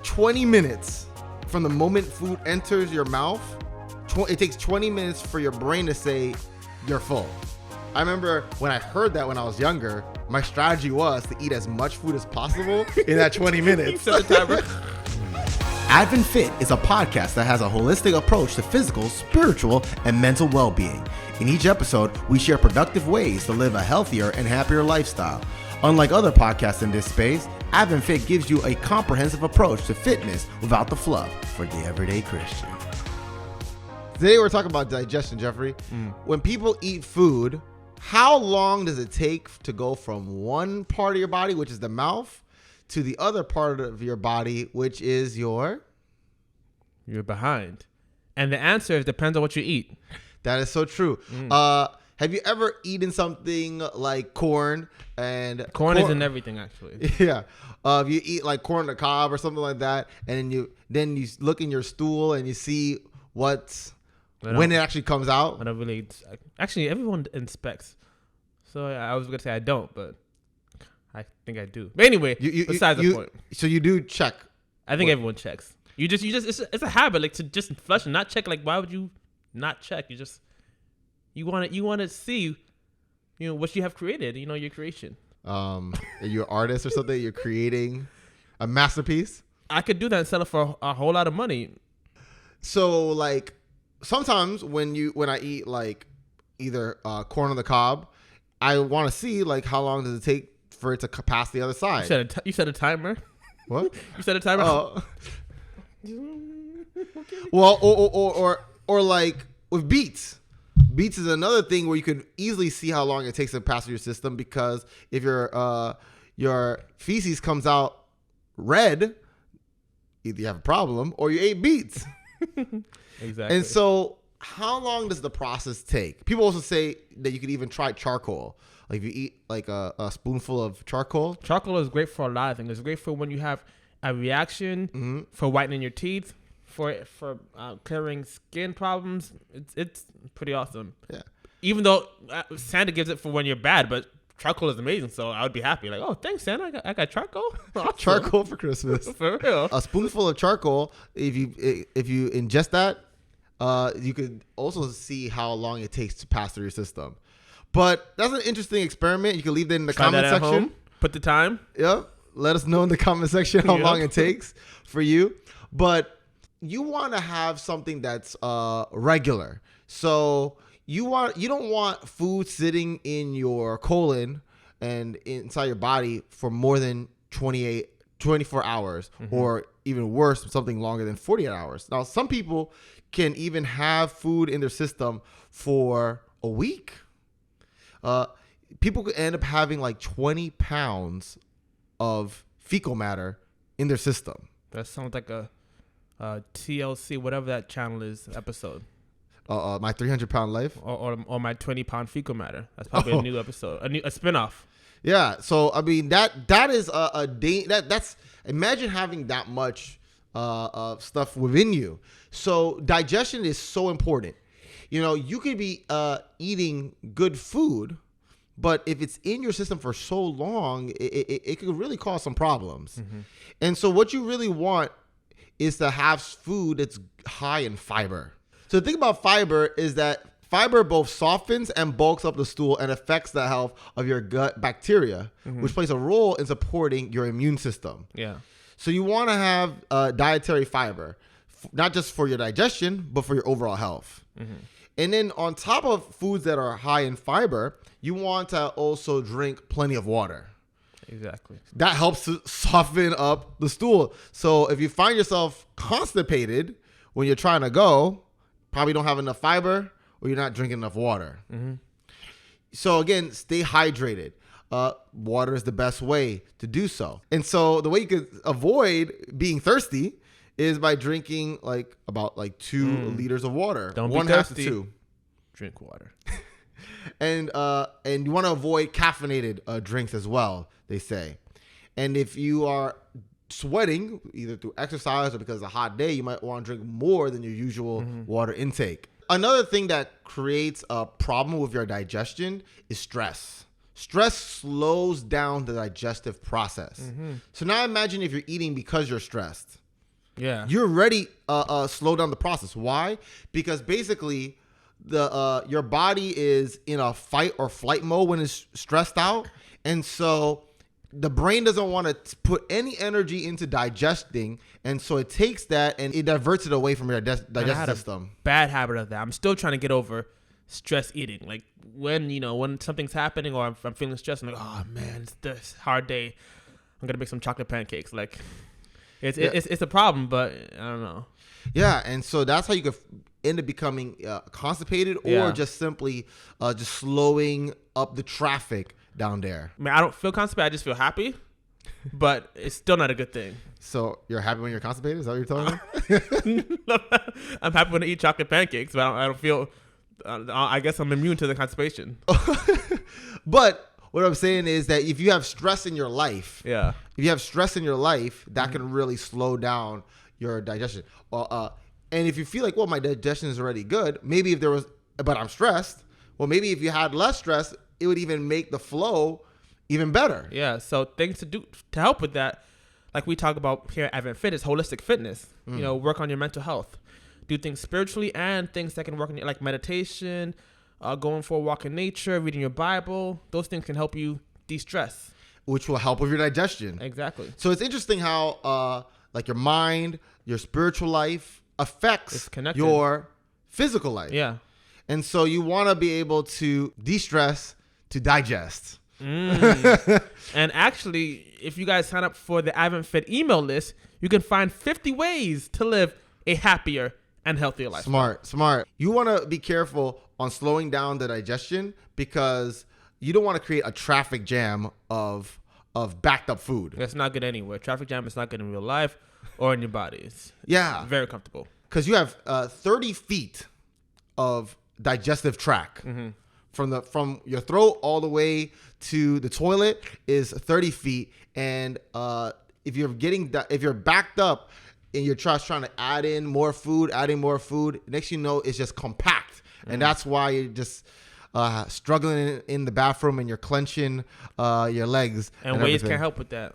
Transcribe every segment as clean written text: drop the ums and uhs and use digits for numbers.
20 minutes from the moment food enters your mouth. It takes 20 minutes for your brain to say you're full. I remember when I heard that when I was younger, my strategy was to eat as much food as possible in that 20 minutes. AdventFit is a podcast that has a holistic approach to physical, spiritual, and mental well-being. In each episode, we share productive ways to live a healthier and happier lifestyle. Unlike other podcasts in this space, AdventFit gives you a comprehensive approach to fitness without the fluff for the everyday Christian. Today we're talking about digestion, Jeffrey. When people eat food, how long does it take to go from one part of your body, which is the mouth, to the other part of your body, which is you're behind? And the answer is depends on what you eat. That is so true. Have you ever eaten something like corn? And corn is in everything, actually. Yeah. If you eat like corn on the cob or something like that, and then you look in your stool and you see when it actually comes out. I don't really. Actually, everyone inspects. So I was gonna say I don't, but I think I do. But anyway, besides the point. So you do check. I think everyone checks. You just it's a habit, like, to just flush and not check. Like, why would you not check? You want to see, what you have created, your creation. Are you an artist or something? You're creating a masterpiece? I could do that and sell it for a whole lot of money. So, like, sometimes when I eat, like, either corn on the cob, I want to see, like, how long does it take for it to pass the other side. You set a timer? What? You set a timer? Oh. Well, or like with beets. Beets is another thing where you could easily see how long it takes to pass through your system, because if your feces comes out red, either you have a problem or you ate beets. Exactly. And so how long does the process take? People also say that you could even try charcoal. Like if you eat like a spoonful of charcoal. Charcoal is great for a lot of things. It's great for when you have a reaction, for whitening your teeth, for clearing skin problems. It's pretty awesome. Yeah. Even though Santa gives it for when you're bad, but charcoal is amazing. So I would be happy. Like, oh, thanks, Santa. I got charcoal. Awesome. Charcoal for Christmas. For real. A spoonful of charcoal. If you ingest that, you could also see how long it takes to pass through your system. But that's an interesting experiment. You can leave that in the comment section. Home. Put the time. Yep. Let us know in the comment section how long it takes for you. But you want to have something that's regular. So you don't want food sitting in your colon and inside your body for more than 24 hours, or even worse, something longer than 48 hours. Now, some people can even have food in their system for a week. People could end up having like 20 pounds of fecal matter in their system. That sounds like a TLC, whatever that channel is, episode. My 300-pound life, or my 20-pound fecal matter. That's probably a new episode, a spinoff. Yeah. So I mean that is that's imagine having that much stuff within you. So digestion is so important. You could be eating good food, but if it's in your system for so long, it could really cause some problems. And so what you really want is to have food that's high in fiber. So the thing about fiber is that fiber both softens and bulks up the stool and affects the health of your gut bacteria, which plays a role in supporting your immune system. Yeah. So you want to have dietary fiber, not just for your digestion, but for your overall health. And then on top of foods that are high in fiber, you want to also drink plenty of water. Exactly. That helps to soften up the stool. So if you find yourself constipated when you're trying to go, probably don't have enough fiber, or you're not drinking enough water. So again, stay hydrated. Water is the best way to do so. And so the way you could avoid being thirsty is by drinking about 2 liters of water. Don't be 1.5 thirsty. to 2. Drink water. And you want to avoid caffeinated drinks as well, they say. And if you are sweating, either through exercise or because it's a hot day, you might want to drink more than your usual water intake. Another thing that creates a problem with your digestion is stress. Stress slows down the digestive process. So now imagine if you're eating because you're stressed. Yeah. you already slow down the process. Why? Because basically your body is in a fight or flight mode when it's stressed out, and so the brain doesn't want to put any energy into digesting, and so it takes that and it diverts it away from your digestive system. Bad habit of that. I'm still trying to get over stress eating. Like when something's happening or I'm feeling stressed, I'm like, oh man, it's this hard day. I'm gonna make some chocolate pancakes. Like it's a problem, but I don't know. Yeah, and so that's how you could end up becoming constipated or just simply just slowing up the traffic down there. I mean, I don't feel constipated. I just feel happy, but it's still not a good thing. So you're happy when you're constipated? Is that what you're telling me? I'm happy when I eat chocolate pancakes, but I don't feel. I guess I'm immune to the constipation. But what I'm saying is that if you have stress in your life, that can really slow down your digestion. And if you feel like, well, my digestion is already good, maybe but I'm stressed. Well, maybe if you had less stress, it would even make the flow even better. Yeah. So things to do to help with that, like we talk about here at AdventFit, is holistic fitness. Work on your mental health, do things spiritually and things that can work on your, like meditation, going for a walk in nature, reading your Bible. Those things can help you de-stress, which will help with your digestion. Exactly. So it's interesting how like your mind, your spiritual life affects your physical life. Yeah. And so you want to be able to de-stress to digest. And actually, if you guys sign up for the AdventFit email list, you can find 50 ways to live a happier and healthier life. Smart. You want to be careful on slowing down the digestion because you don't want to create a traffic jam of backed up food. That's not good anywhere. Traffic jam is not good in real life or in your body. It's very comfortable. Because you have 30 feet of digestive tract. From your throat all the way to the toilet is 30 feet. And if you're backed up and you're trying to add in more food, next you know it's just compact. And that's why you're just struggling in the bathroom and you're clenching your legs. And Waze can't help with that.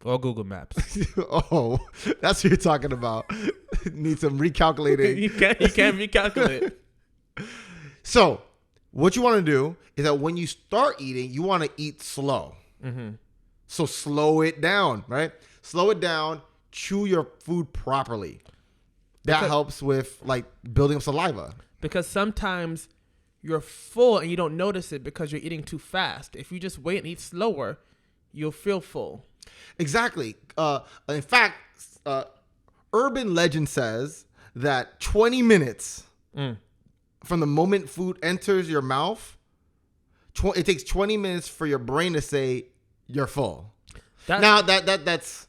Or Google Maps. Oh, that's what you're talking about. Need some recalculating. You can't recalculate. So what you want to do is that when you start eating, you want to eat slow. So slow it down, right? Slow it down. Chew your food properly. That helps with like building up saliva. Because sometimes you're full and you don't notice it because you're eating too fast. If you just wait and eat slower, you'll feel full. Exactly. In fact, urban legend says that 20 minutes from the moment food enters your mouth, it takes 20 minutes for your brain to say you're full. That's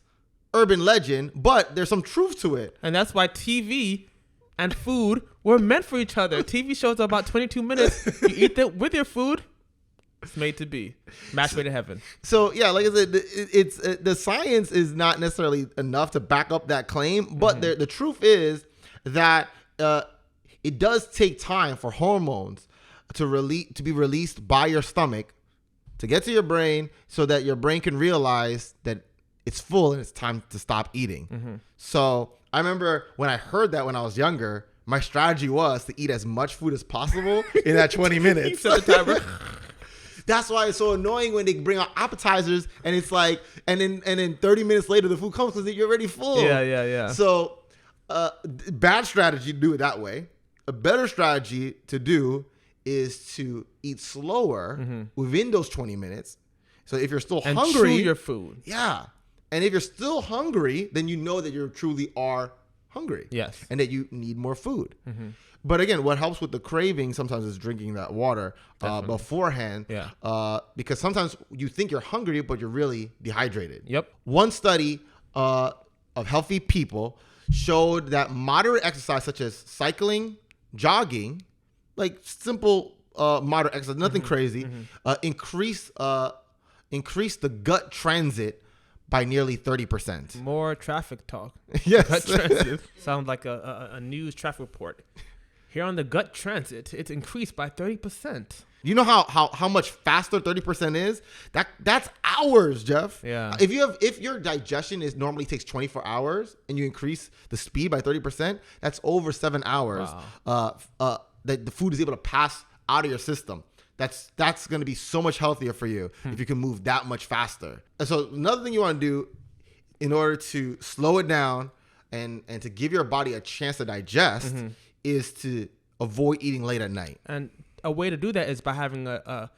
urban legend, but there's some truth to it. And that's why TV and food were meant for each other. TV shows are about 22 minutes. You eat that with your food. It's made to be. Match made in heaven. So yeah, like I said, it's the science is not necessarily enough to back up that claim, but the truth is that it does take time for hormones to be released by your stomach to get to your brain, so that your brain can realize that it's full and it's time to stop eating. So I remember when I heard that when I was younger, my strategy was to eat as much food as possible in that 20 minutes. That's why it's so annoying when they bring out appetizers and it's like, and then 30 minutes later the food comes because you're already full. Yeah. So bad strategy to do it that way. A better strategy to do is to eat slower within those 20 minutes. So if you're still hungry, chew your food. Yeah. And if you're still hungry, then you know that you truly are hungry. Yes. And that you need more food. But again, what helps with the craving sometimes is drinking that water beforehand. Yeah. Because sometimes you think you're hungry, but you're really dehydrated. Yep. One study of healthy people showed that moderate exercise such as cycling, jogging, like simple moderate exercise, nothing crazy, increase the gut transit by nearly 30%. More traffic talk. Yes. Gut transit sounds like a news traffic report. Here on the gut transit, it's increased by 30%. You know how much faster 30% is? That's hours, Jeff. Yeah. If your digestion normally takes 24 hours and you increase the speed by 30%, that's over 7 hours. Wow. That the food is able to pass out of your system. That's going to be so much healthier for you if you can move that much faster. And so another thing you want to do in order to slow it down and to give your body a chance to digest is to avoid eating late at night. And a way to do that is by having a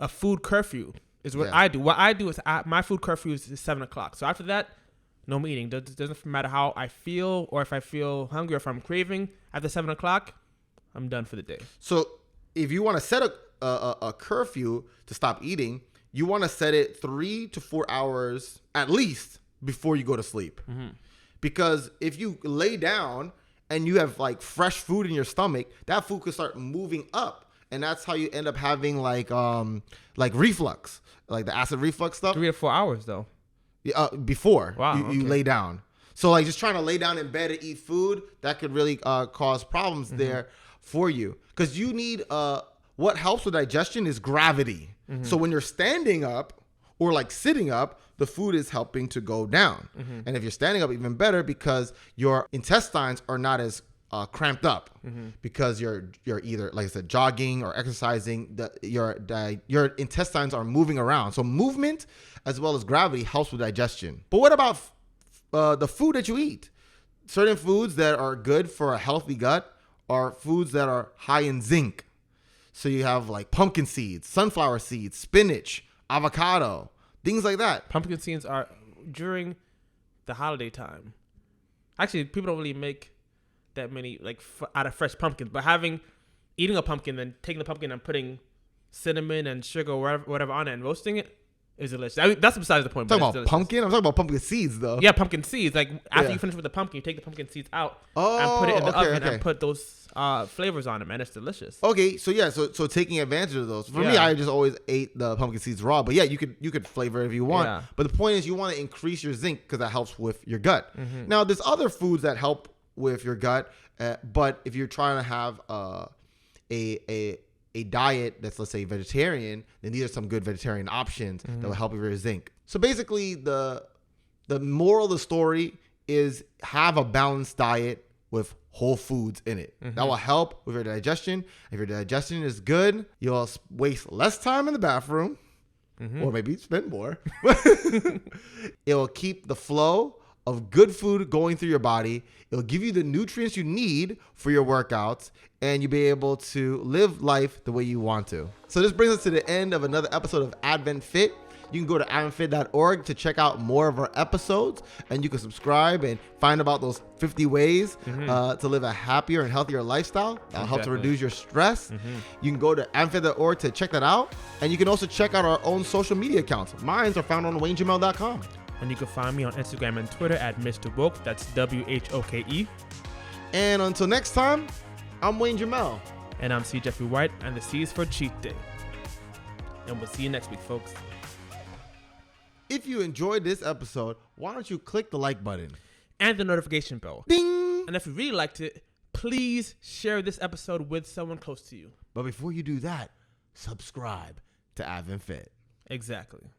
food curfew is what I do. What I do is my food curfew is 7 o'clock. So after that, no more eating. Doesn't matter how I feel or if I feel hungry or if I'm craving. After 7 o'clock, I'm done for the day. So if you want to set a curfew to stop eating, you want to set it 3 to 4 hours at least before you go to sleep. Because if you lay down and you have like fresh food in your stomach, that food could start moving up. And that's how you end up having like reflux, like the acid reflux stuff. 3 to 4 hours though. Before you okay. lay down. So like just trying to lay down in bed and eat food, that could really cause problems there for you. Because you need, what helps with digestion is gravity. So when you're standing up or like sitting up, the food is helping to go down. And if you're standing up, even better, because your intestines are not as cramped up because you're either, like I said, jogging or exercising. Your intestines are moving around. So movement as well as gravity helps with digestion. But what about the food that you eat? Certain foods that are good for a healthy gut are foods that are high in zinc. So you have like pumpkin seeds, sunflower seeds, spinach, avocado, things like that. Pumpkin seeds are during the holiday time. Actually, people don't really make that many like out of fresh pumpkins, but eating a pumpkin, then taking the pumpkin and putting cinnamon and sugar or whatever on it and roasting it is delicious. I mean, that's besides the point. I'm talking about pumpkin? I'm talking about pumpkin seeds though. Yeah, pumpkin seeds. Like after you finish with the pumpkin, you take the pumpkin seeds out and put it in the oven and put those flavors on them, and it's delicious. Okay, so yeah, so taking advantage of those. For me, I just always ate the pumpkin seeds raw, but yeah, you could flavor it if you want. Yeah. But the point is, you want to increase your zinc because that helps with your gut. Now, there's other foods that help with your gut, but if you're trying to have a diet that's, let's say, vegetarian, then these are some good vegetarian options that will help with your zinc. So basically, the moral of the story is have a balanced diet with whole foods in it. That will help with your digestion. If your digestion is good, you'll waste less time in the bathroom, or maybe spend more. It will keep the flow of good food going through your body. It'll give you the nutrients you need for your workouts, and you'll be able to live life the way you want to. So this brings us to the end of another episode of AdventFit. You can go to adventfit.org to check out more of our episodes, and you can subscribe and find about those 50 ways to live a happier and healthier lifestyle. That'll help to reduce your stress. You can go to adventfit.org to check that out, and you can also check out our own social media accounts. Mine are found on WayneJamel.com. And you can find me on Instagram and Twitter at Mr. Woke. That's WHOKE. And until next time, I'm Wayne Jamel. And I'm C. Jeffrey White, and the C is for Cheat Day. And we'll see you next week, folks. If you enjoyed this episode, why don't you click the like button? And the notification bell. Ding! And if you really liked it, please share this episode with someone close to you. But before you do that, subscribe to AdventFit. Exactly.